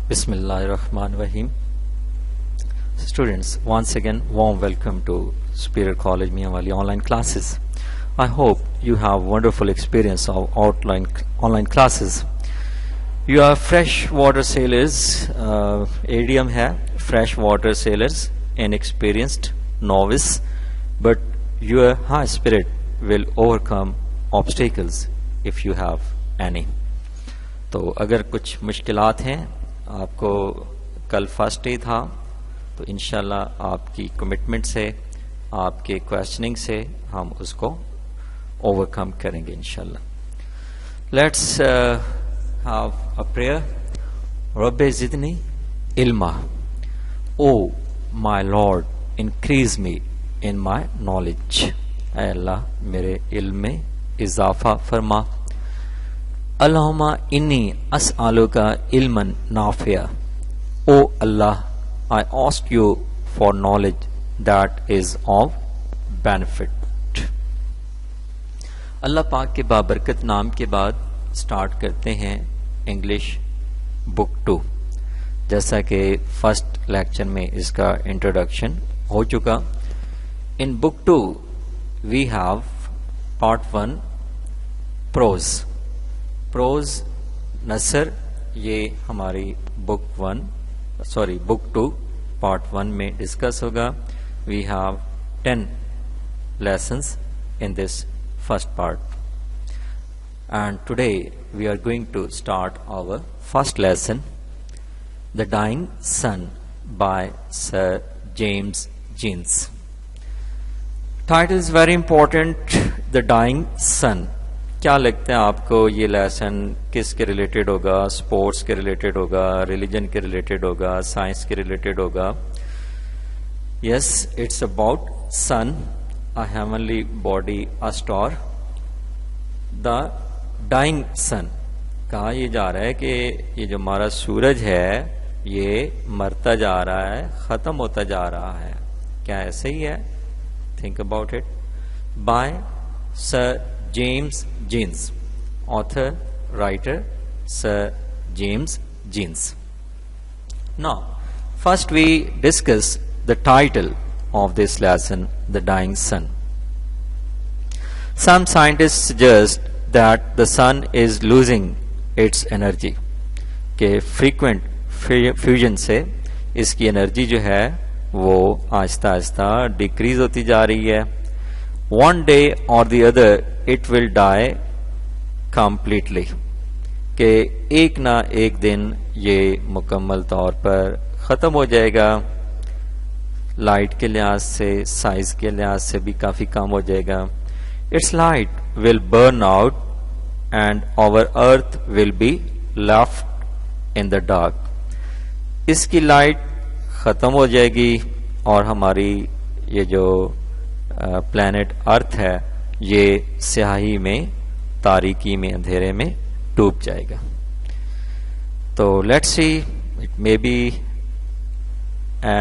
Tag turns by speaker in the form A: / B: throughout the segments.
A: Bismillah ar-Rahman ar-Rahim. Students, once again, warm welcome to Superior College Mianwali online classes. I hope you have wonderful experience of online classes. You are freshwater sailors, idiom hai, freshwater sailors, inexperienced, novice, but your high spirit will overcome obstacles if you have any. تو اگر کچھ مشکلات ہیں، آپ کو کل first day تھا، تو انشاءاللہ آپ کی کمٹمنٹ سے، آپ کے کویسچننگ سے ہم اس کو اوور کم کریں گے انشاءاللہ. Let's have a prayer. رب زدنی علما، oh my lord increase me in my knowledge. اے اللہ میرے علم میں اضافہ فرما. اللہم انی اسألک علما نافعا. او اللہ I ask you for knowledge that is of benefit. اللہ پاک کے بابرکت نام کے بعد سٹارٹ کرتے ہیں انگلش بک 2. جیسا کہ فرسٹ لیکچر میں اس کا انٹروڈکشن ہو چکا. In book 2 we have part 1 prose. Prose نثر یہ ہماری بک 2 پارٹ 1 میں ڈسکس ہوگا. We have 10 lessons in this first part, and today we are going to start our first lesson, The Dying Sun by Sir James Jeans. Title is very important, The Dying Sun. کیا لگتا ہے آپ کو یہ lesson کس کے related ہوگا؟ Sports کے ریلیٹڈ ہوگا، ریلیجن کے ریلیٹڈ ہوگا، سائنس کے ریلیٹڈ ہوگا؟ Yes, it's about sun, a heavenly body, a star. The dying sun. کہا یہ جا رہا ہے کہ یہ جو ہمارا سورج ہے یہ مرتا جا رہا ہے، ختم ہوتا جا رہا ہے. کیا ایسے ہی ہے؟ Think about it. By sir James Jeans, author, writer, Sir James Jeans. Now, first we discuss the title of this lesson, The Dying Sun. Some scientists suggest that the sun is losing its energy. کہ frequent fusion سے اس کی energy جو ہے وہ آہستہ آہستہ decrease ہوتی جا رہی ہے. One day or the other it will die completely. کہ ایک نہ ایک دن یہ مکمل طور پر ختم ہو جائے گا. لائٹ کے لحاظ سے، سائز کے لحاظ سے بھی کافی کم ہو جائے گا. Its light will burn out and our earth will be left in the dark. اس کی لائٹ ختم ہو جائے گی اور ہماری یہ جو پلانٹ ارتھ ہے یہ سیاہی میں، تاریکی میں، اندھیرے میں ڈوب جائے گا. تو let's see, it may be a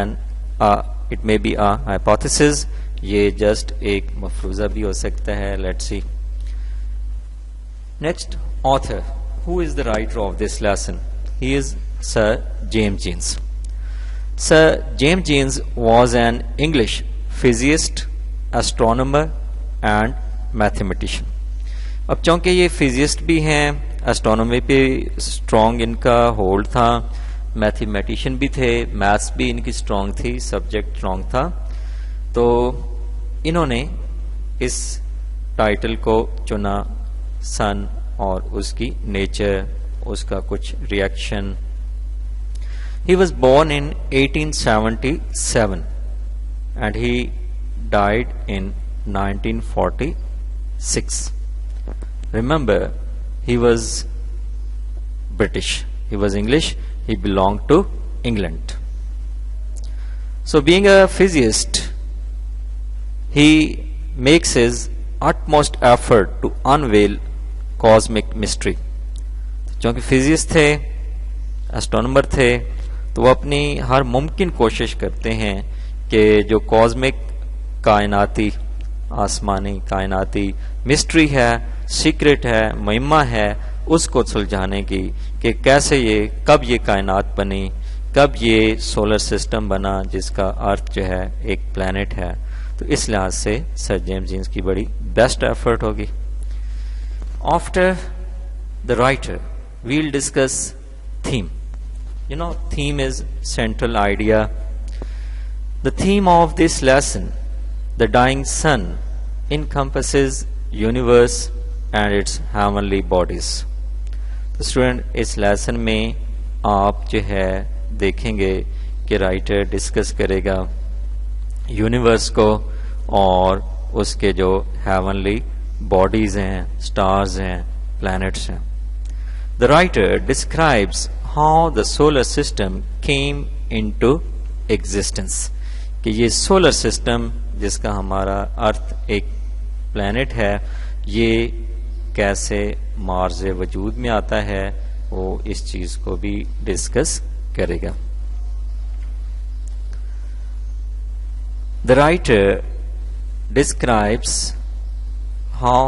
A: hypothesis. یہ جسٹ ایک مفروضہ بھی ہو سکتا ہے. Let's see. Next author. Who is the writer of this lesson? He is sir James Jeans. Sir James Jeans was an English physicist, astronomer and mathematician. اب چونکہ یہ فزسٹ بھی ہیں، اسٹرانومی پہ اسٹرانگ ان کا ہولڈ تھا، mathematician بھی تھے، میتھس بھی ان کی اسٹرانگ تھی، سبجیکٹ اسٹرانگ تھا، تو انہوں نے اس ٹائٹل کو چنا سن اور اس کی نیچر، اس کا کچھ reaction. He was born in 1877 and he died in 1946. Remember, he was British. He was English. He belonged to England. So being a physicist, he makes his utmost effort to unveil cosmic mystery. چونکہ physicist تھے، اسٹرونومر تھے، تو وہ اپنی ہر ممکن کوشش کرتے ہیں کہ جو کاسمک کائناتی، آسمانی کائناتی مسٹری ہے، سیکرٹ ہے، مہمہ ہے، اس کو سلجھانے کی کہ کیسے کب یہ کائنات بنی, کب یہ سولر سسٹم بنا جس کا ارتھ جو ہے ایک پلانٹ ہے. تو اس لحاظ سے سر جیمز جینس کی بڑی بیسٹ ایفرٹ ہوگی. After the writer, we'll discuss theme. Theme is central idea. The theme of this lesson, the dying sun, encompasses universe and its heavenly bodies. تو اسٹوڈنٹ اس لیسن میں آپ جو ہے دیکھیں گے کہ رائٹر ڈسکس کرے گا یونیورس کو اور اس کے جو ہیونلی باڈیز ہیں, اسٹارز ہیں, پلانٹس ہیں. The writer describes how the solar system came into existence. کہ یہ سولر سسٹم جس کا ہمارا ارتھ ایک پلانٹ ہے, یہ کیسے مارز وجود میں آتا ہے, وہ اس چیز کو بھی ڈسکس کرے گا. The writer describes how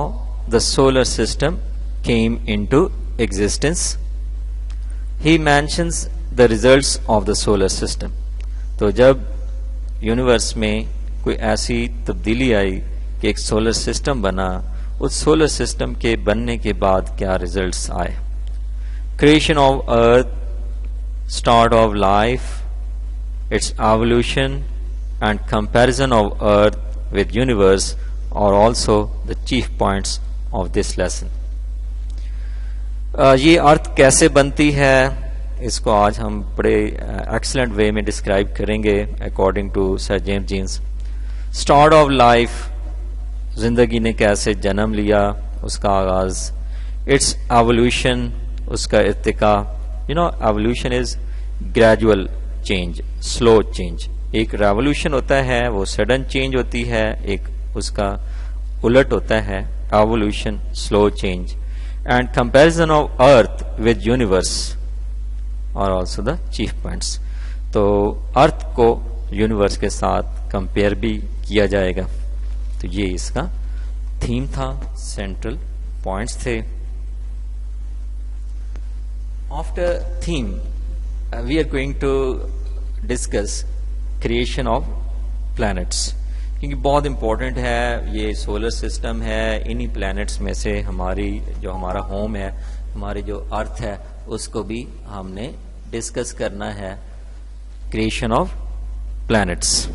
A: the solar system came into existence. He mentions the results of the solar system. تو جب یونیورس میں کوئی ایسی تبدیلی آئی کہ ایک سولر سسٹم بنا, اس سولر سسٹم کے بننے کے بعد کیا ریزلٹس آئے. Creation of earth, start of life, it's evolution and comparison of earth with universe اور also the chief points of this lesson. یہ ارتھ کیسے بنتی ہے اس کو آج ہم بڑے ایکسلنٹ وے میں ڈسکرائب کریں گے according to sir James Jeans. Start of life, زندگی نے کیسے جنم لیا, اس کا آغاز. اٹس ایوولوشن, اس کا ارتقا. ایوولوشن از گریجول چینج, سلو چینج. ایک ریولوشن ہوتا ہے وہ سڈن چینج ہوتی ہے, ایک اس کا الٹ ہوتا ہے evolution, slow change. And comparison of earth with universe اور آلسو دا چیف پوائنٹس. تو ارتھ کو یونیورس کے ساتھ کمپیئر بھی کیا جائے گا. تو یہ اس کا تھیم تھا, سینٹرل پوائنٹس تھے. After theme we are going to discuss creation of plants, کیونکہ بہت امپورٹنٹ ہے. یہ سولر سسٹم ہے, انہی پلانٹس میں سے ہمارا ہوم ہے, ہماری جو ارتھ ہے, اس کو بھی ہم نے ڈسکس کرنا ہے. Creation of plants.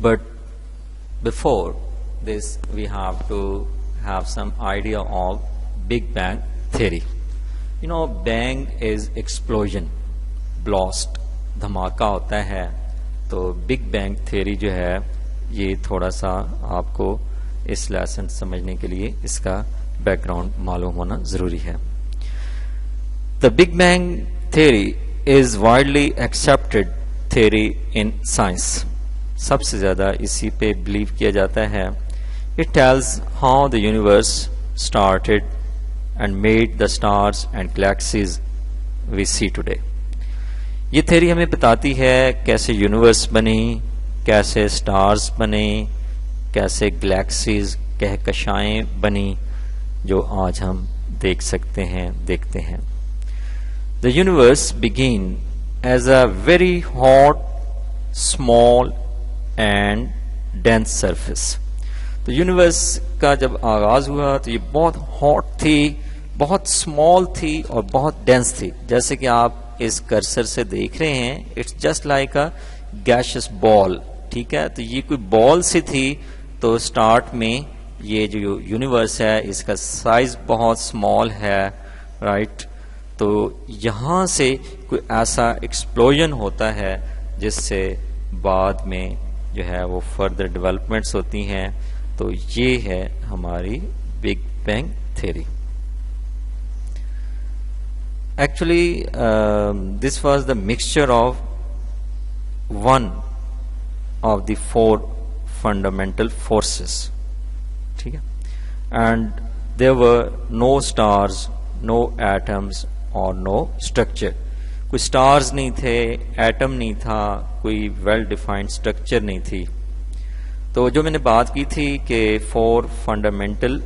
A: But before this we have to have some idea of big bang theory. Bang is explosion, blast, دھماکہ ہوتا ہے. تو بگ بینگ تھیوری جو ہے یہ تھوڑا سا آپ کو اس لیسن سمجھنے کے لیے اس کا بیک گراؤنڈ معلوم ہونا ضروری ہے. The Big Bang theory is widely accepted theory in science. سب سے زیادہ اسی پہ بلیو کیا جاتا ہے. It tells how the universe started and made the stars and galaxies we see today. یہ تھیوری ہمیں بتاتی ہے کیسے یونیورس بنی, کیسے سٹارز بنے, کیسے گلیکسیز, کہکشائیں بنی جو آج ہم دیکھ سکتے ہیں, دیکھتے ہیں. The universe began as a very hot, small and dense surface. تو یونیورس کا جب آغاز ہوا تو یہ بہت ہاٹ تھی, بہت اسمال تھی اور بہت ڈینس تھی. جیسے کہ آپ اس کرسر سے دیکھ رہے ہیں, اٹس جسٹ لائک اے گیشس بال. ٹھیک ہے, تو یہ کوئی بال سی تھی. تو اسٹارٹ میں یہ جو یونیورس ہے اس کا سائز بہت اسمال ہے, رائٹ. تو یہاں سے کوئی ایسا ایکسپلوژن ہوتا ہے جس سے بعد میں جو ہے وہ فردر ڈیولپمنٹس ہوتی ہیں. تو یہ ہے ہماری big bang theory. Actually, this was the mixture of one of the four fundamental forces. ٹھیک ہے, and there were no stars, no atoms اور no structure. کوئی stars نہیں تھے, atom نہیں تھا, کوئی well defined structure نہیں تھی. تو جو میں نے بات کی تھی کہ four fundamental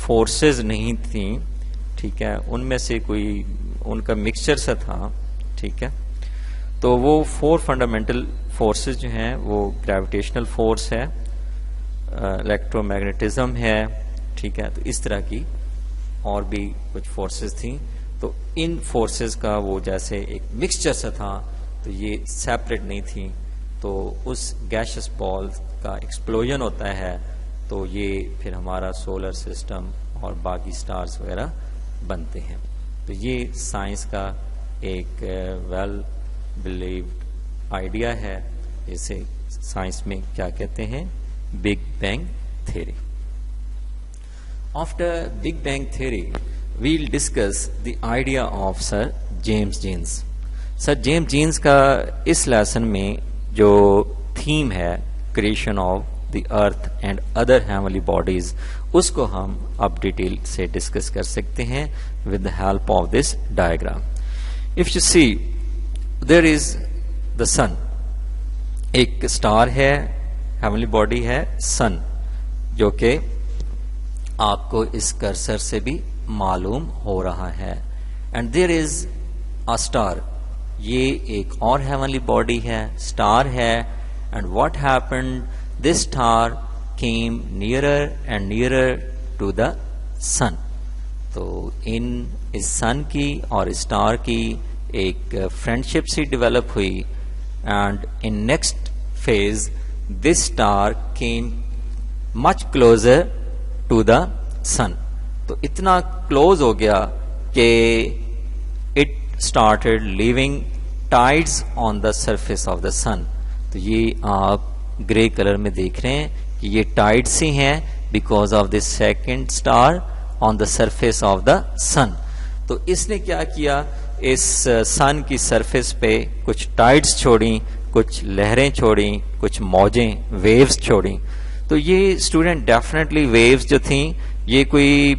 A: فورسز نہیں تھیں, ٹھیک ہے, ان میں سے کوئی ان کا مکسچر سا تھا, ٹھیک ہے. تو وہ 4 فنڈامنٹل فورسز جو ہیں وہ گریویٹیشنل فورس ہے, الیکٹرو میگنیٹزم ہے, ٹھیک ہے. تو اس طرح کی اور بھی کچھ فورسز تھیں. تو ان فورسز کا وہ جیسے ایک مکسچر سا تھا, تو یہ سیپریٹ نہیں تھیں. تو اس گیشس بال کا ایکسپلوژن ہوتا ہے, تو یہ پھر ہمارا سولر سسٹم اور باقی سٹارز وغیرہ بنتے ہیں. تو یہ سائنس کا ایک ویل بلیوڈ آئیڈیا ہے, جسے سائنس میں کیا کہتے ہیں, big bang theory. After big bang theory we'll discuss the idea of Sir James Jeans. Sir James Jeans کا اس لیسن میں جو تھیم ہے creation of the earth and other heavenly bodies, اس کو ہم اب ڈیٹیل سے ڈسکس کر سکتے ہیں with the help of this diagram. If you see, there is the sun. ایک اسٹار ہے, ہیونلی باڈی ہے سن, جو کہ آپ کو اس کرسر سے بھی معلوم ہو رہا ہے. And there is a star, یہ ایک اور ہیونلی باڈی ہے, اسٹار ہے. And what happened, this star came nearer and nearer to the sun. تو ان اس سن کی اور اسٹار کی ایک فرینڈشپ سی ڈیولپ ہوئی. And in next phase this star came much closer to the sun. تو اتنا کلوز ہو گیا کہ it started leaving tides on the surface of the sun. تو یہ آپ گرے کلر میں دیکھ رہے ہیں کہ یہ ٹائڈز ہی ہیں because of this second star on the surface of the sun. تو اس نے کیا کیا, اس سن کی سرفیس پہ کچھ ٹائڈز چھوڑیں, کچھ لہریں چھوڑیں, کچھ موجیں, ویوز چھوڑیں. تو یہ اسٹوڈنٹ ڈیفینیٹلی ویوز جو تھیں یہ کوئی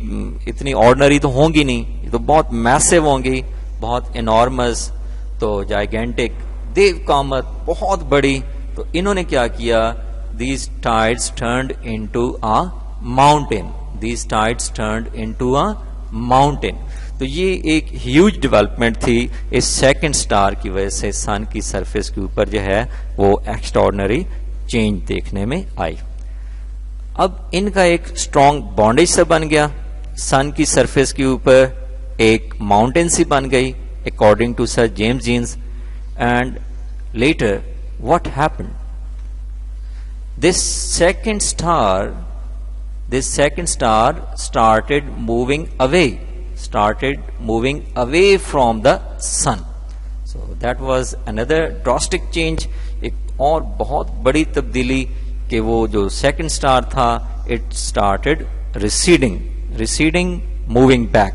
A: اتنی آرڈنری تو ہوں گی نہیں, یہ تو بہت میسو ہوں گی, بہت انارمس, تو جائگینٹک, دیو کامت, بہت بڑی. تو انہوں نے کیا کیا, these tides turned into a mountain, these tides turned into a mountain. تو یہ ایک ہیوج ڈیولپمنٹ تھی اس سیکنڈ اسٹار کی وجہ سے. سن کی سرفیس کے اوپر جو ہے وہ ایکسٹراڈنری چینج دیکھنے میں آئی. اب ان کا ایک اسٹرانگ بانڈیج سے بن گیا, سن کی سرفیس کے اوپر ایک ماؤنٹین سی بن گئی according to sir James Jeans. And later what happened, this second star started moving away from the sun. So that was another drastic change, ایک اور بہت بڑی تبدیلی کہ وہ جو سیکنڈ اسٹار تھا اٹ اسٹارٹیڈ ریسیڈنگ موونگ بیک.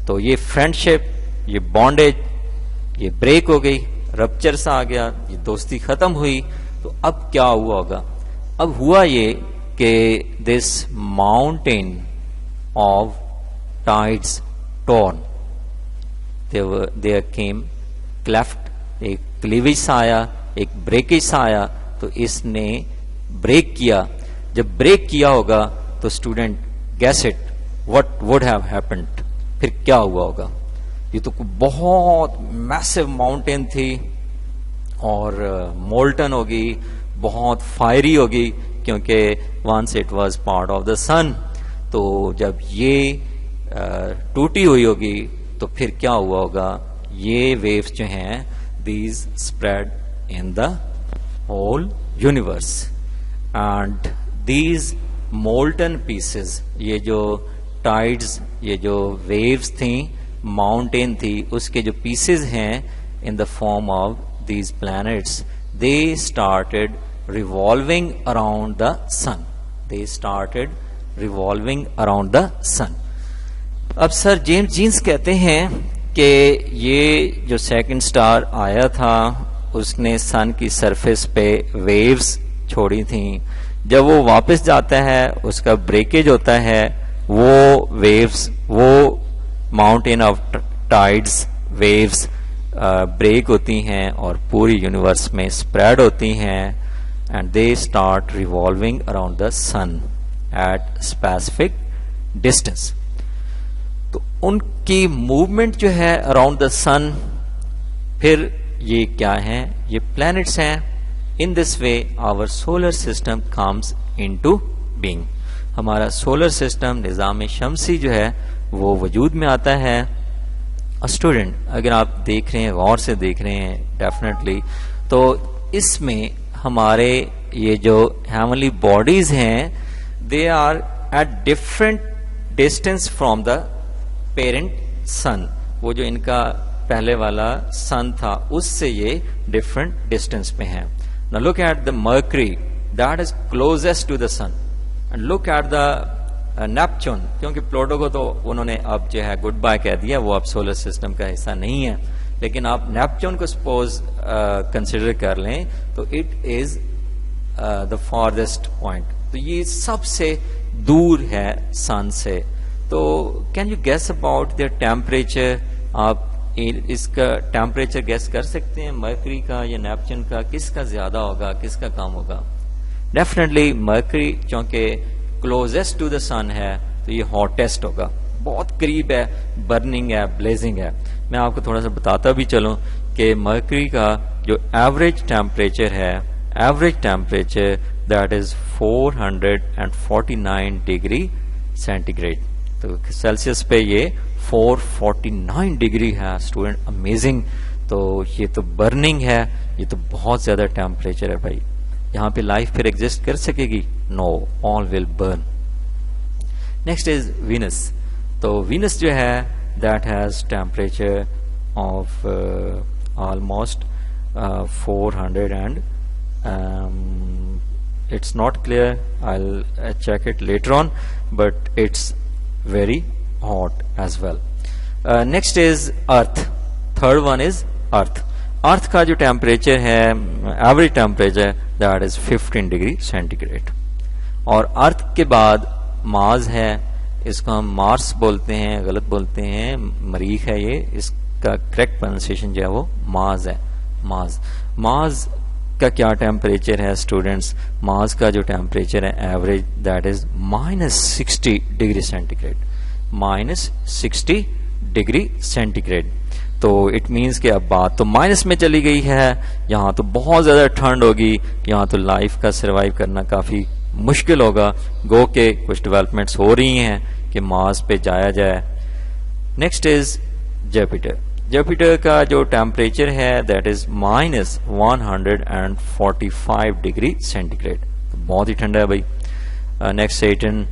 A: تو یہ فرینڈشپ, یہ بانڈیج, یہ بریک ہو گئی, رپچر سا آ گیا, یہ دوستی ختم ہوئی. تو اب کیا ہوا ہوگا, اب ہوا یہ کہ دس mountain of tides torn, there came cleft, ایک کلیویج سا آیا, ایک بریکیج سا آیا. تو اس نے بریک کیا. جب بریک کیا ہوگا تو student guess it, what would have happened, پھر کیا ہوا ہوگا. یہ تو بہت میسو ماؤنٹین تھی اور مولٹن ہوگی, بہت فائری ہوگی, کیونکہ once it was part of the sun. تو جب یہ ٹوٹی ہوئی ہوگی تو پھر کیا ہوا ہوگا, یہ ویوز جو ہیں these spread in the whole universe. And these Moulton pieces, یہ جو ٹائڈز, یہ جو ویوز تھیں, ماؤنٹین تھی, اس کے جو پیسز ہیں in the form of these planets, they started revolving around the sun. They started revolving around the sun. اب سر جیمز جینز کہتے ہیں کہ یہ جو سیکنڈ اسٹار آیا تھا اس نے سن کی سرفیس پہ ویوز چھوڑی تھیں. جب وہ واپس جاتا ہے اس کا بریکیج ہوتا ہے, وہ ویوز, وہ mountain of tides waves break ہوتی ہیں اور پوری یونیورس میں اسپریڈ ہوتی ہیں. And they start revolving around the sun at specific distance. تو ان کی موومنٹ جو ہے اراؤنڈ دا سن، پھر یہ کیا ہیں؟ یہ پلانٹس ہیں. In this way our solar system comes into being. ہمارا سولر سسٹم نظام شمسی جو ہے وہ وجود میں آتا ہے. اسٹوڈنٹ اگر آپ دیکھ رہے ہیں، غور سے دیکھ رہے ہیں ڈیفینیٹلی، تو اس میں ہمارے یہ جو ہیونلی باڈیز ہیں they are at different distance from the parent sun. وہ جو ان کا پہلے والا سن تھا اس سے یہ ڈفرنٹ ڈسٹینس پہ ہیں. Now look at the Mercury that is closest to the sun, and look at the Neptune. کیونکہ پلوٹو کو تو انہوں نے اب جو ہے گڈ بائی کہہ دیا، وہ اب سولر سسٹم کا حصہ نہیں ہے. لیکن آپ نیپچون کو سپوز کنسیڈر کر لیں تو it is the farthest point. تو یہ سب سے دور ہے سن سے. تو can you guess about their temperature? آپ اس کا ٹیمپریچر گیس کر سکتے ہیں مرکری کا یا نیپچون کا؟ کس کا زیادہ ہوگا، کس کا کم ہوگا؟ ڈیفینیٹلی مرکری، چونکہ کلوزسٹ ٹو دا سن ہے تو یہ ہاٹیسٹ ہوگا، بہت قریب ہے، برننگ ہے، بلیزنگ ہے. میں آپ کو تھوڑا سا بتاتا بھی چلوں کہ مرکری کا جو ایوریج ٹیمپریچر ہے، average temperature that is 449 degree centigrade. تو سیلسیس پہ یہ 449 ڈگری ہے اسٹوڈنٹ، امیزنگ. تو یہ تو برننگ ہے، یہ تو بہت زیادہ ٹیمپریچر ہے بھائی. یہاں پہ لائف پھر ایگزسٹ کر سکے گی؟ No, all will burn. Next is Venus. تو وینس جو ہے that has temperature of almost 400 and it's not clear, I'll check it later on, but it's very hot as well. Next is earth. Third one is earth. Earth کا جو temperature ہے average temperature that is 15 degree centi-grade. اور ارتھ کے بعد مارس ہے، اس کو ہم مارس بولتے ہیں، غلط بولتے ہیں، مریخ ہے یہ، اس کا کریکٹ پروننسیشن جو ہے وہ مارس ہے. مارس کا کیا ٹیمپریچر ہے اسٹوڈینٹس؟ مارس کا جو ٹیمپریچر ہے average that is -60 degree centi-grade. -60 degree centi-grade. تو اٹ مینس کہ اب بات تو مائنس میں چلی گئی ہے، یہاں تو بہت زیادہ ٹھنڈ ہوگی، یہاں تو لائف کا سروائیو کرنا کافی مشکل ہوگا. گو کہ کچھ ڈیولپمنٹس ہو رہی ہیں کہ مارس پہ جایا جائے. Next is Jupiter. جوپیٹر کا جو ٹیمپریچر ہے دیٹ از -145 ڈگری سینٹی-گریڈ. بہت ہی ٹھنڈا ہے بھائی. Next Saturn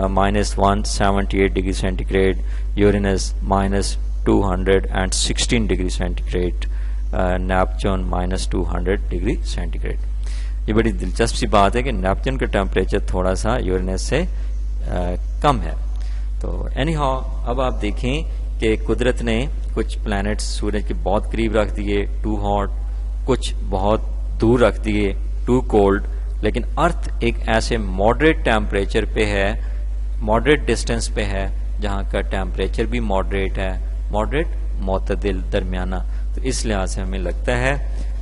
A: -178 degree centigrade. Uranus -216 degree centigrade. Neptune -200 degree centigrade. یہ بڑی دلچسپ سی بات ہے کہ نیپچون کا ٹیمپریچر تھوڑا سا یورینس سے کم ہے. تو اینی ہاؤ اب آپ دیکھیں کہ قدرت نے کچھ پلانٹس سورج کے بہت قریب رکھ دیے، ٹو ہاٹ، کچھ بہت دور رکھ دیے، ٹو کولڈ. لیکن ارتھ ایک ایسے ماڈریٹ ٹیمپریچر پہ ہے، ماڈریٹ ڈسٹینس پہ ہے جہاں کا ٹیمپریچر بھی ماڈریٹ ہے، ماڈریٹ معتدل درمیانہ. تو اس لحاظ سے ہمیں لگتا ہے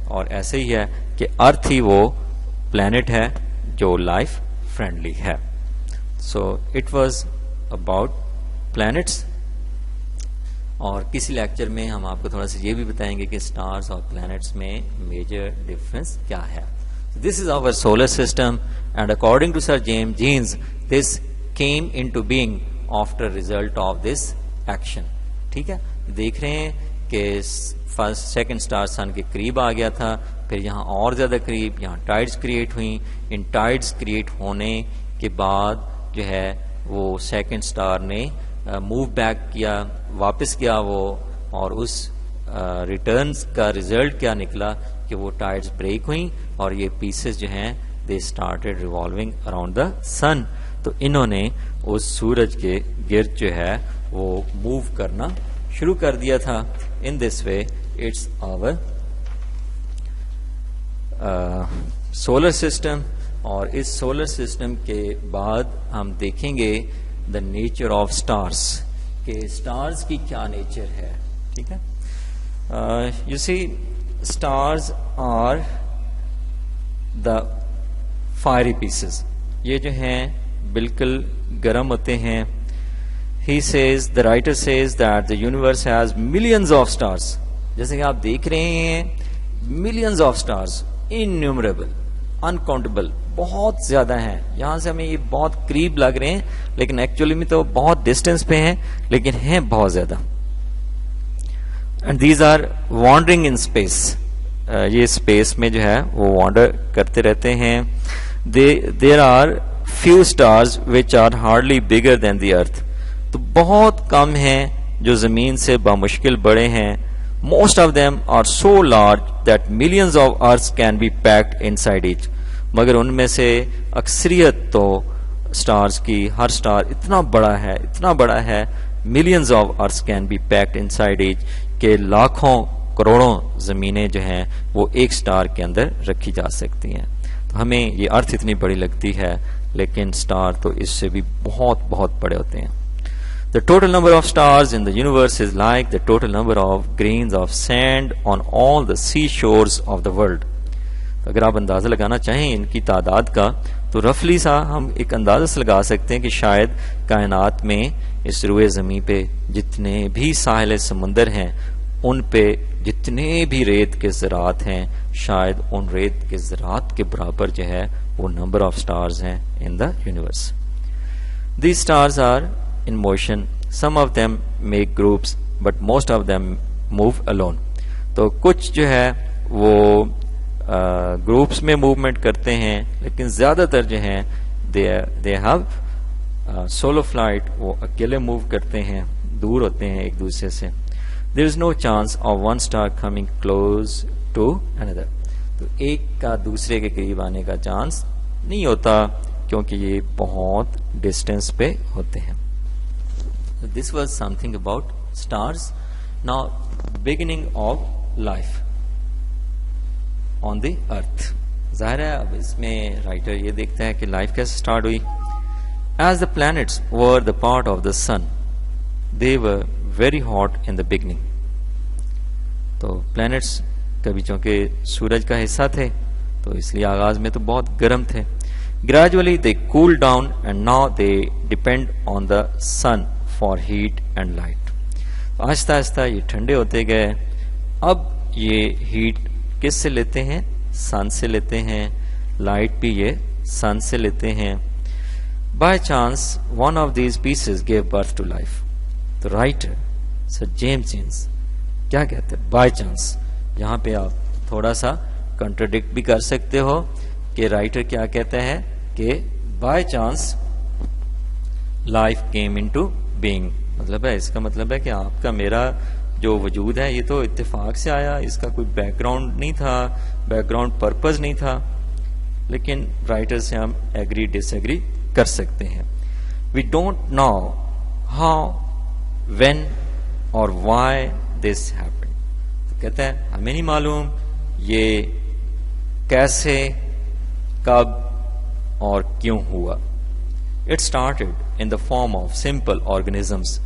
A: اور ایسے ہی ہے کہ ارتھ ہی وہ پلانٹ ہے جو لائف فرینڈلی ہے. So it was about plants. اور کسی لیکچر میں ہم آپ کو تھوڑا سا یہ بھی بتائیں گے کہ اسٹارز اور پلانٹس میں میجر ڈفرنس کیا ہے. This is our solar system and according to sir James Jeans this came in to being after result of this action. ٹھیک ہے، دیکھ رہے ہیں کہ فرسٹ سیکنڈ اسٹار سن کے قریب آ گیا تھا، پھر یہاں اور زیادہ قریب، یہاں ٹائڈز کریٹ ہوئیں. ان ٹائڈز کریٹ ہونے کے بعد جو ہے وہ سیکنڈ اسٹار نے موو بیک کیا، واپس کیا وہ، اور اس ریٹرنز کا ریزلٹ کیا نکلا کہ وہ ٹائڈز بریک ہوئیں اور یہ پیسز جو ہیں they started revolving around the sun. تو انہوں نے اس سورج کے گرد جو ہے وہ موو کرنا شروع کر دیا تھا. In this way it's our solar system. اور اس سولر سسٹم کے بعد ہم دیکھیں گے دا نیچر آف اسٹارس، کہ اسٹارز کی کیا نیچر ہے. ٹھیک ہے، you see stars are the fiery pieces. یہ جو ہیں بالکل گرم ہوتے ہیں. He says, the writer says that the universe has millions of stars. جیسے کہ آپ دیکھ رہے ہیں millions of stars, innumerable, uncountable, بہت زیادہ ہیں. یہاں سے ہمیں یہ بہت قریب لگ رہے ہیں لیکن ایکچولی میں تو بہت ڈسٹینس پہ ہیں لیکن ہیں بہت زیادہ. And these are wandering in space. یہ اسپیس میں جو ہے وہ وانڈر کرتے رہتے ہیں. There are few stars which are hardly bigger than the earth. تو بہت کم ہیں جو زمین سے بامشکل بڑے ہیں. Most of them are so large that millions of earths can be packed inside each. مگر ان میں سے اکثریت تو سٹارز کی ہر سٹار اتنا بڑا ہے millions of earths can be packed inside each کہ لاکھوں کروڑوں زمینیں جو ہیں وہ ایک سٹار کے اندر رکھی جا سکتی ہیں. تو ہمیں یہ ارتھ اتنی بڑی لگتی ہے لیکن سٹار تو اس سے بھی بہت بہت بڑے ہوتے ہیں. The total number of stars in the universe is like the total number of grains of sand on all the seashores of the world. اگر آپ اندازہ لگانا چاہیں ان کی تعداد کا تو رفلی سا ہم ایک اندازہ سے لگا سکتے ہیں کہ شاید کائنات میں اس روئے زمین پہ جتنے بھی ساحل سمندر ہیں ان پہ جتنے بھی ریت کے ذرات ہیں شاید ان ریت کے ذرات کے برابر جو ہے وہ نمبر آف سٹارز ہیں in the universe. These stars are in motion. Some of them make groups but most of them move alone. تو کچھ جو ہے وہ گروپس میں موومنٹ کرتے ہیں لیکن زیادہ تر جو ہیں they have solo flight. وہ اکیلے موو کرتے ہیں, دور ہوتے ہیں ایک دوسرے سے. There is no chance of one star coming close to another. تو ایک کا دوسرے کے قریب آنے کا چانس نہیں ہوتا کیونکہ یہ بہت ڈسٹینس پہ ہوتے ہیں. This was something about stars. Now, beginning of life on the earth. ظاہر ہے اب اس میں رائٹر یہ دیکھتا ہے کہ لائف کیسے سٹارٹ ہوئی. As the planets were the part of the sun, they were very hot in the beginning. تو پلانٹس کبھی چونکہ سورج کا حصہ تھے تو اس لیے آغاز میں تو بہت گرم تھے. Gradually they cooled down and now they depend on the sun for heat and light. آہستہ آہستہ یہ ٹھنڈے ہوتے گئے. اب یہ ہیٹ کس سے لیتے ہیں؟ سن سے لیتے ہیں. لائٹ بھی یہ سن سے لیتے ہیں. By chance one of these pieces gave birth to life. The writer Sir James Jeans کیا کہتے ہیں؟ By chance. یہاں پہ آپ تھوڑا سا کنٹراڈکٹ بھی کر سکتے ہو کہ رائٹر کیا کہتا ہے کہ by chance life came into being. مطلب ہے اس کا مطلب ہے کہ آپ کا میرا جو وجود ہے یہ تو اتفاق سے آیا, اس کا کوئی بیک گراؤنڈ نہیں تھا, بیک گراؤنڈ پرپز نہیں تھا. لیکن رائٹر سے ہم ایگری ڈس ایگری کر سکتے ہیں. We don't know how when اور وائی دس ہیپن. کہتا ہے ہمیں نہیں معلوم یہ کیسے, کب اور کیوں ہوا. It started in the form of simple organisms.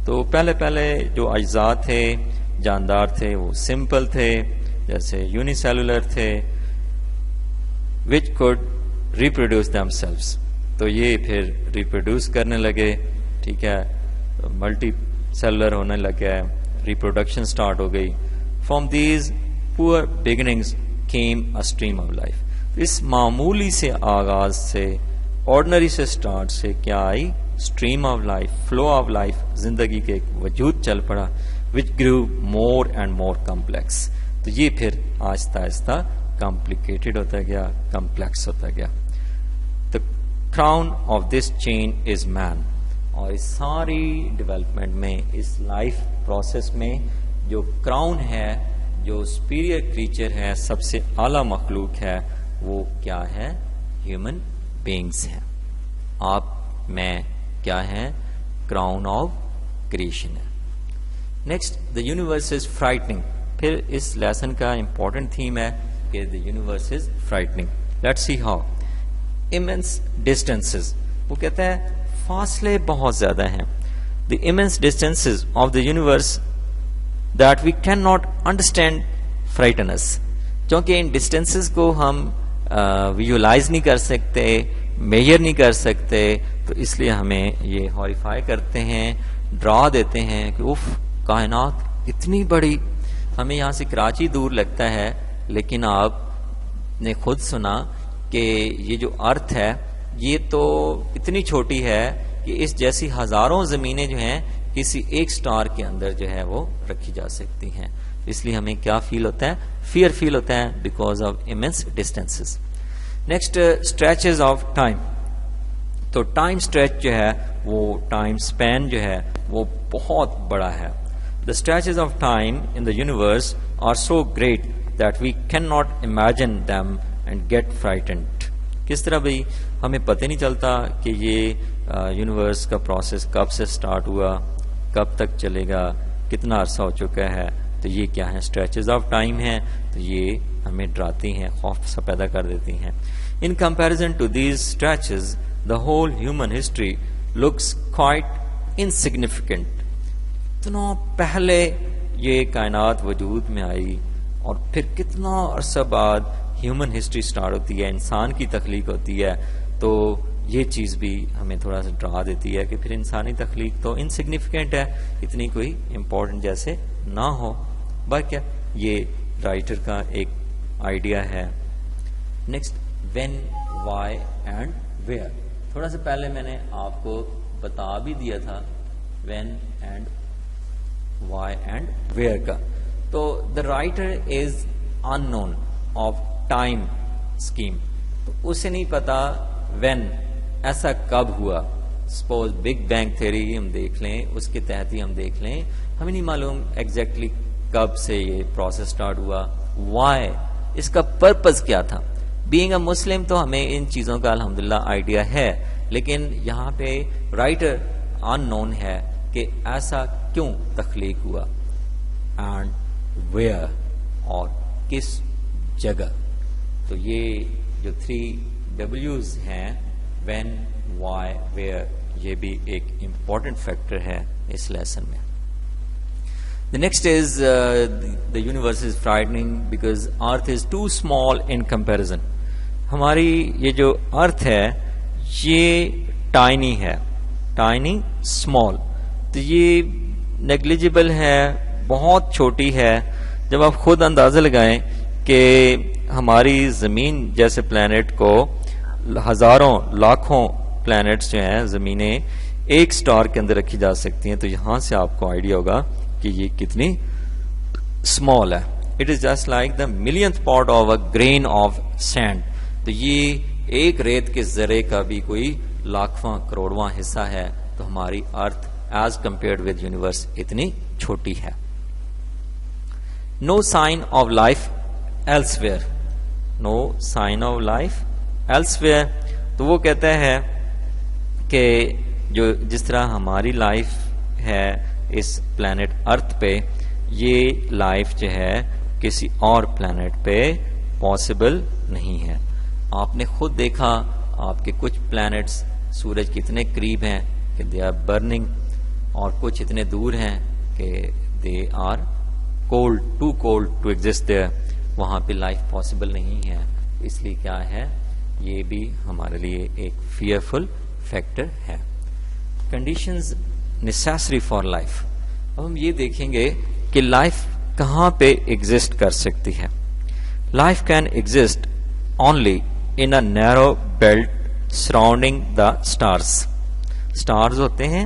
A: تو پہلے جو اجزاء تھے, جاندار تھے, وہ سمپل تھے, جیسے یونی سیلولر تھے, which could reproduce them selves. تو یہ پھر ریپروڈیوس کرنے لگے. ٹھیک ہے, ملٹی سیلولر ہونے لگ گیا, ریپروڈکشن سٹارٹ ہو گئی. From these poor beginnings came a stream of life. اس معمولی سے آغاز سے, آرڈنری سے سٹارٹ سے کیا آئی؟ Stream of life, flow of life, زندگی کے ایک وجود چل پڑا, وچ گرو مور اینڈ مور کمپلیکس. تو یہ پھر آہستہ آہستہ کمپلیکیٹڈ ہوتا گیا, کمپلیکس ہوتا گیا. دا کراؤن آف دس چین از مین. اور اس ساری ڈیولپمنٹ میں, اس لائف پروسیس میں جو کراؤن ہے, جو سپیریئر کریچر ہے, سب سے اعلیٰ مخلوق ہے, وہ کیا ہے؟ ہیومن بینگس ہیں. آپ میں کیا ہیں؟ کراؤن آف کریشن ہے. Next, the universe is frightening. پھر اس لیسن کا امپورٹنٹ تھیم ہے کہ the universe is frightening. Let's see how. immense distances. وہ کہتا ہے فاصلے بہت زیادہ ہیں. The immense distances of the universe that we cannot understand frighten us. کیونکہ ان ڈسٹینسز کو ہم ویژولائز نہیں کر سکتے, میجر نہیں کر سکتے, تو اس لیے ہمیں یہ ہاریفائی کرتے ہیں, ڈرا دیتے ہیں کہ اف کائنات اتنی بڑی. ہمیں یہاں سے کراچی دور لگتا ہے, لیکن آپ نے خود سنا کہ یہ جو ارتھ ہے یہ تو اتنی چھوٹی ہے کہ اس جیسی ہزاروں زمینیں جو ہیں کسی ایک سٹار کے اندر جو ہے وہ رکھی جا سکتی ہیں. اس لیے ہمیں کیا فیل ہوتا ہے, فیئر فیل ہوتا ہے because of immense distances. Next stretches of time. تو ٹائم اسٹریچ جو ہے وہ ٹائم اسپین جو ہے وہ بہت بڑا ہے. The stretches of time in the universe are so great that we cannot imagine them and get frightened. کس طرح بھئی ہمیں پتہ نہیں چلتا کہ یہ یونیورس کا پروسیس کب سے سٹارٹ ہوا, کب تک چلے گا, کتنا عرصہ ہو چکا ہے. تو یہ کیا ہے, اسٹریچز آف ٹائم ہیں, تو یہ ہمیں ڈراتی ہیں, خوف سا پیدا کر دیتی ہیں. In comparison to these stretches, the whole human history looks quite insignificant. اتنا پہلے یہ کائنات وجود میں آئی اور پھر کتنا عرصہ بعد ہیومن ہسٹری سٹارٹ ہوتی ہے, انسان کی تخلیق ہوتی ہے. تو یہ چیز بھی ہمیں تھوڑا سا ڈرا دیتی ہے کہ پھر انسانی تخلیق تو انسگنیفیکنٹ ہے, اتنی کوئی امپورٹنٹ جیسے نہ ہو. باقی یہ رائٹر کا ایک آئیڈیا ہے. Next, when, why and where. تھوڑا سا پہلے میں نے آپ کو بتا بھی دیا تھا when and why and where کا. تو the writer is unknown of time scheme. تو اسے نہیں پتا وین, ایسا کب ہوا. سپوز بگ بینگ تھیوری ہم دیکھ لیں, اس کے تحت ہی ہم دیکھ لیں, ہمیں نہیں معلوم ایگزیکٹلی کب سے یہ پروسیس سٹارٹ ہوا. وائی, اس کا پرپز کیا تھا. بینگ اے مسلم تو ہمیں ان چیزوں کا الحمدللہ آئیڈیا ہے, لیکن یہاں پہ رائٹر ان نون ہے کہ ایسا کیوں تخلیق ہوا. اینڈ ویئر, اور کس جگہ. تو یہ جو 3 W's ہیں, وین, وائی, ویئر, یہ بھی ایک امپورٹنٹ فیکٹر ہے اس لیسن میں. The next is the universe is frightening because earth is too small in comparison. ہماری یہ جو ارتھ ہے یہ ٹائنی ہے, ٹائنی, اسمال. تو یہ نیگلیجبل ہے, بہت چھوٹی ہے. جب آپ خود اندازہ لگائیں کہ ہماری زمین جیسے پلانٹ کو ہزاروں لاکھوں پلانٹس جو ہیں زمینیں ایک سٹار کے اندر رکھی جا سکتی ہیں, تو یہاں سے آپ کو آئیڈیا ہوگا کہ یہ کتنی اسمال ہے. It is just like the millionth part of a grain of sand. تو یہ ایک ریت کے ذرے کا بھی کوئی لاکھواں کروڑواں حصہ ہے. تو ہماری earth as compared with universe اتنی چھوٹی ہے. No sign of life elsewhere. No sign of life elsewhere. تو وہ کہتا ہے کہ جو جس طرح ہماری لائف ہے اس پلانٹ ارتھ پہ, یہ لائف جو ہے کسی اور پلانٹ پہ پاسبل نہیں ہے. آپ نے خود دیکھا آپ کے کچھ پلانٹس سورج کتنے قریب ہیں کہ دے آر برننگ, اور کچھ اتنے دور ہیں کہ they are cold, too cold to exist there. وہاں پہ لائف پاسبل نہیں ہے. اس لیے کیا ہے, یہ بھی ہمارے لیے ایک فیئرفل فیکٹر ہے. Conditions necessary for life. اب ہم یہ دیکھیں گے کہ لائف کہاں پہ ایگزسٹ کر سکتی ہے. Life can exist only in a narrow belt surrounding the stars. Stars ہوتے ہیں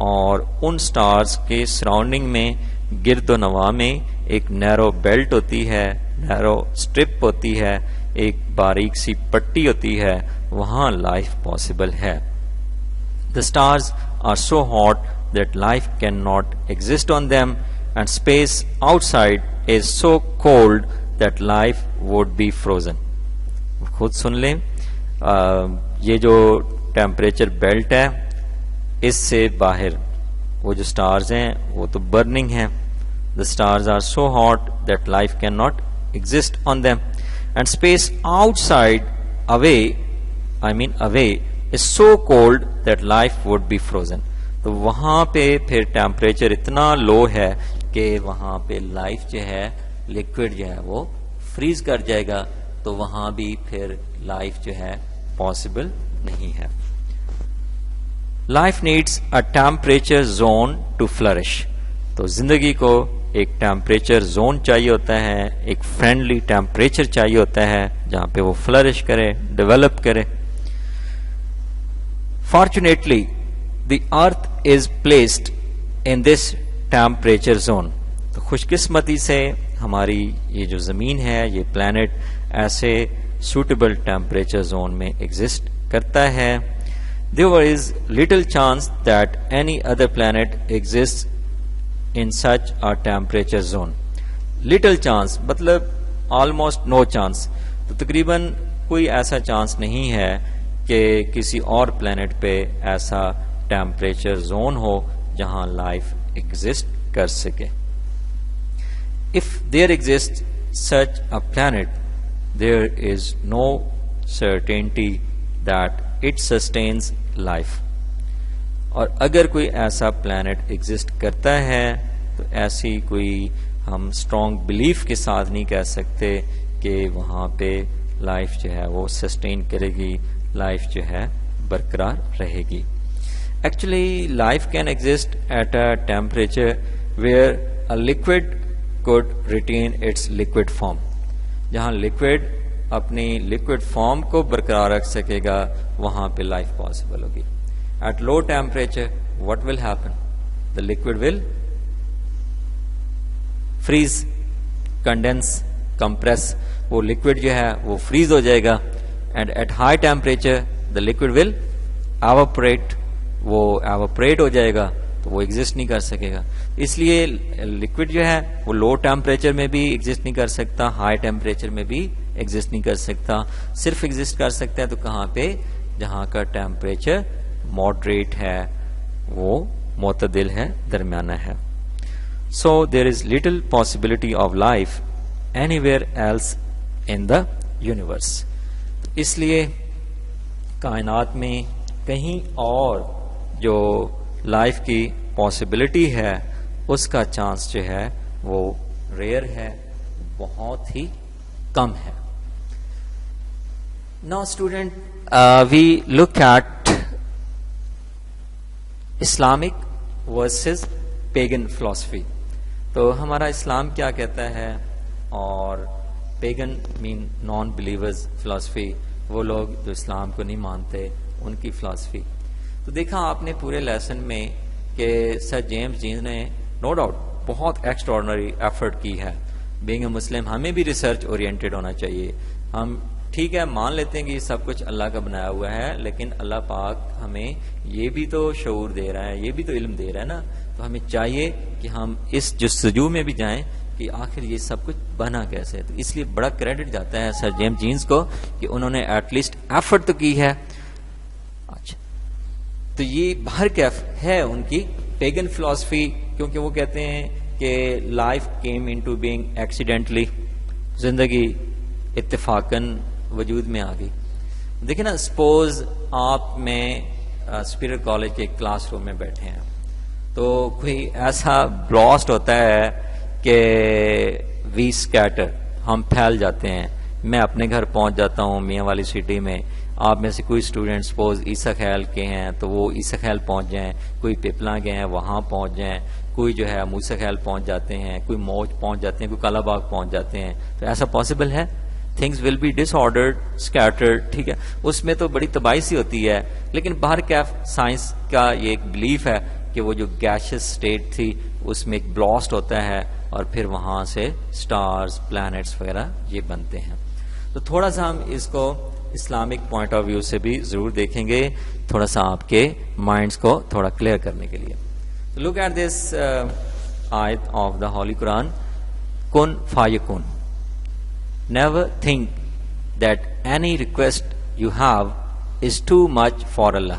A: اور ان سٹارز کے سراؤنڈنگ میں گرد و نواح میں ایک نیرو بیلٹ ہوتی ہے, نیرو سٹرپ ہوتی ہے, ایک باریک سی پٹی ہوتی ہے, وہاں لائف پاسبل ہے. The stars are so hot that life cannot exist on them, and space outside is so cold that life would be frozen. خود سن لیں, یہ جو ٹیمپریچر بیلٹ ہے اس سے باہر وہ جو سٹارز ہیں وہ تو برننگ ہیں. The stars are so hot that life cannot exist on them, and space outside away is so cold that life would be frozen. تو وہاں پہ پھر ٹیمپریچر اتنا لو ہے کہ وہاں پہ لائف جو ہے لیکوڈ جو ہے وہ فریز کر جائے گا. تو وہاں بھی پھر لائف جو ہے پاسبل نہیں ہے. Life needs a temperature zone to flourish. تو زندگی کو ایک ٹیمپریچر زون چاہیے ہوتا ہے, ایک فرینڈلی ٹیمپریچر چاہیے ہوتا ہے جہاں پہ وہ فلرش کرے, ڈیولپ کرے. Fortunately, the earth is placed in this temperature zone. تو خوش قسمتی سے ہماری یہ جو زمین ہے, یہ پلانٹ ایسے سوٹیبل ٹیمپریچر زون میں ایگزسٹ کرتا ہے. There is little chance that any other planet exists in such a temperature zone. Little chance مطلب almost no chance. تو تقریباً کوئی ایسا چانس نہیں ہے کہ کسی اور پلانٹ پہ ایسا ٹیمپریچر زون ہو جہاں لائف ایگزسٹ کر سکے. If there exists such a planet, there is no certainty that it sustains life. اور اگر کوئی ایسا پلانٹ ایگزسٹ کرتا ہے تو ایسی کوئی ہم اسٹرانگ بلیف کے ساتھ نہیں کہہ سکتے کہ وہاں پہ لائف جو ہے وہ سسٹین کرے گی, لائف جو ہے برقرار رہے گی. Actually life can exist at a temperature where a liquid could retain its liquid form. جہاں لکوڈ اپنی لکوڈ فارم کو برقرار رکھ سکے گا وہاں پہ لائف پاسبل ہوگی. At low temperature, what will happen? The liquid will freeze, condense, compress. وہ liquid جو ہے وہ freeze ہو جائے گا. And at high temperature, the liquid will evaporate. وہ evaporate ہو جائے گا تو وہ ایگزسٹ نہیں کر سکے گا. اس لیے لکوڈ جو ہے وہ لو ٹیمپریچر میں بھی ایگزسٹ نہیں کر سکتا, ہائی ٹیمپریچر میں بھی ایگزسٹ نہیں کر سکتا. صرف ایگزسٹ کر سکتا ہے تو کہاں پہ, جہاں کا ٹیمپریچر ماڈریٹ ہے, وہ معتدل ہے, درمیانہ ہے. So there is little possibility of life anywhere else in the universe. اس لیے کائنات میں کہیں اور جو لائف کی پاسبلٹی ہے اس کا چانس جو ہے وہ ریئر ہے, بہت ہی کم ہے. Now student, we look at Islamic versus pagan philosophy. تو ہمارا اسلام کیا کہتا ہے اور پیگن مین نان بلیورز فلاسفی, وہ لوگ جو اسلام کو نہیں مانتے, ان کی فلاسفی. تو دیکھا آپ نے پورے لیسن میں کہ سر جیمز جینز نے نو ڈاؤٹ بہت ایکسٹراڈنری ایفرٹ کی ہے. بینگ اے مسلم ہمیں بھی ریسرچ اورینٹیڈ ہونا چاہیے. ہم ٹھیک ہے مان لیتے ہیں کہ یہ سب کچھ اللہ کا بنایا ہوا ہے, لیکن اللہ پاک ہمیں یہ بھی تو شعور دے رہا ہے, یہ بھی تو علم دے رہا ہے نا. تو ہمیں چاہیے کہ ہم اس جستجو میں بھی جائیں کہ آخر یہ سب کچھ بنا کیسے. تو اس لیے بڑا کریڈٹ جاتا ہے سر جیمز جینز کو کہ انہوں نے ایٹ لیسٹ ایفرٹ تو کی ہے. اچھا, تو یہ باہر کیف ہے ان کی پیگن فلاسفی, کیونکہ وہ کہتے ہیں کہ life came in to being accidentally, زندگی اتفاقاً وجود میں آ گئی. دیکھیں نا, سپوز آپ میں اسپیرٹ کالج کے کلاس روم میں بیٹھے ہیں, تو کوئی ایسا بلاسٹ ہوتا ہے کہ وی اسکیٹر, ہم پھیل جاتے ہیں. میں اپنے گھر پہنچ جاتا ہوں میاں والی سٹی میں, آپ میں سے کوئی اسٹوڈینٹ سپوز عیسیٰ خیل کے ہیں تو وہ عیسیٰ خیل پہنچ جائیں, کوئی پیپلا کے ہیں وہاں پہنچ جائیں, کوئی جو ہے موسیٰ خیل پہنچ جاتے ہیں, کوئی موج پہنچ جاتے ہیں, کوئی کالا باغ پہنچ جاتے ہیں. تو ایسا پاسبل ہے؟ Things will be disordered, scattered, ٹھیک ہے, اس میں تو بڑی تباہی سی ہوتی ہے. لیکن باہر کیف سائنس کا یہ ایک بلیف ہے کہ وہ جو گیشس اسٹیٹ تھی اس میں ایک بلاسٹ ہوتا ہے اور پھر وہاں سے سٹارز, پلانٹس وغیرہ یہ بنتے ہیں. تو تھوڑا سا ہم اس کو اسلامک پوائنٹ آف ویو سے بھی ضرور دیکھیں گے, تھوڑا سا آپ کے مائنڈس کو تھوڑا کلیئر کرنے کے لیے. لک ایٹ دس آیت آف دا ہولی قرآن, کن فایکون. Never think that any request you have is too much for Allah.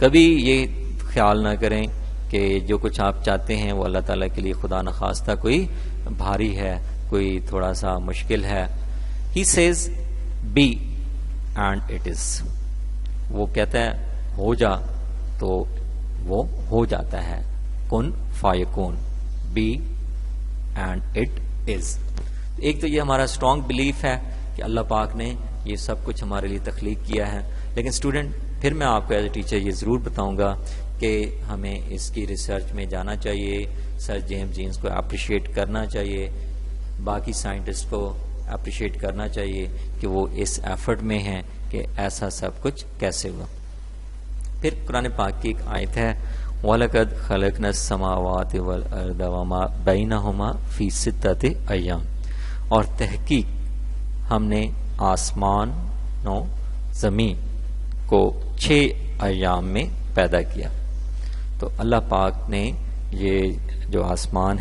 A: کبھی یہ خیال نہ کریں کہ جو کچھ آپ چاہتے ہیں وہ اللہ تعالیٰ کے لیے خدا نخواستہ کوئی بھاری ہے, کوئی تھوڑا سا مشکل ہے. He says be and it is. وہ کہتا ہے ہو جا تو وہ ہو جاتا ہے. کن فایکون, be and it is. ایک تو یہ ہمارا اسٹرانگ بلیف ہے کہ اللہ پاک نے یہ سب کچھ ہمارے لیے تخلیق کیا ہے. لیکن اسٹوڈنٹ پھر میں آپ کو ایز اے ٹیچر یہ ضرور بتاؤں گا کہ ہمیں اس کی ریسرچ میں جانا چاہیے، سر جیمز جینس کو اپریشیٹ کرنا چاہیے، باقی سائنٹسٹ کو اپریشیٹ کرنا چاہیے کہ وہ اس ایفرٹ میں ہیں کہ ایسا سب کچھ کیسے ہوا۔ پھر قرآن پاک کی ایک آیت ہے وَلَقَدْ خَلَقْنَا السَّمَاوَاتِ وَالْأَرْضَ وَمَا بَيْنَهُمَا فِي سِتَّةِ أَيَّامٍ، اور تحقیق ہم نے آسمان و زمین کو 6 ایام میں پیدا کیا۔ تو اللہ پاک نے یہ جو آسمان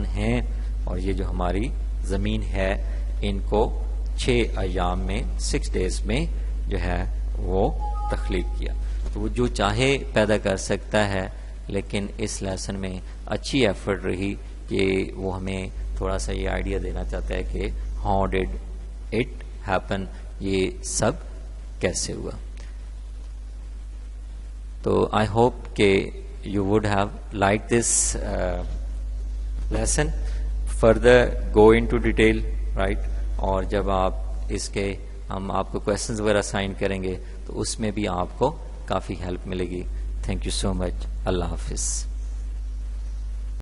A: ہیں اور یہ جو ہماری زمین ہے، ان کو 6 ایام میں 6 days میں جو ہے وہ تخلیق کیا۔ تو وہ جو چاہے پیدا کر سکتا ہے، لیکن اس لیسن میں اچھی ایفرٹ رہی کہ وہ ہمیں تھوڑا سا یہ آئیڈیا دینا چاہتا ہے کہ ہاؤ ڈیڈ اٹ ہیپن، یہ سب کیسے ہوا۔ تو آئی ہوپ کہ you would have like this lesson, further go into detail, right, اور جب آپ اس کے ہم آپ کو کویشچنز وغیرہ سائن کریں گے تو اس میں بھی آپ کو کافی ہیلپ ملے گی۔ تھینک یو سو مچ، اللہ حافظ۔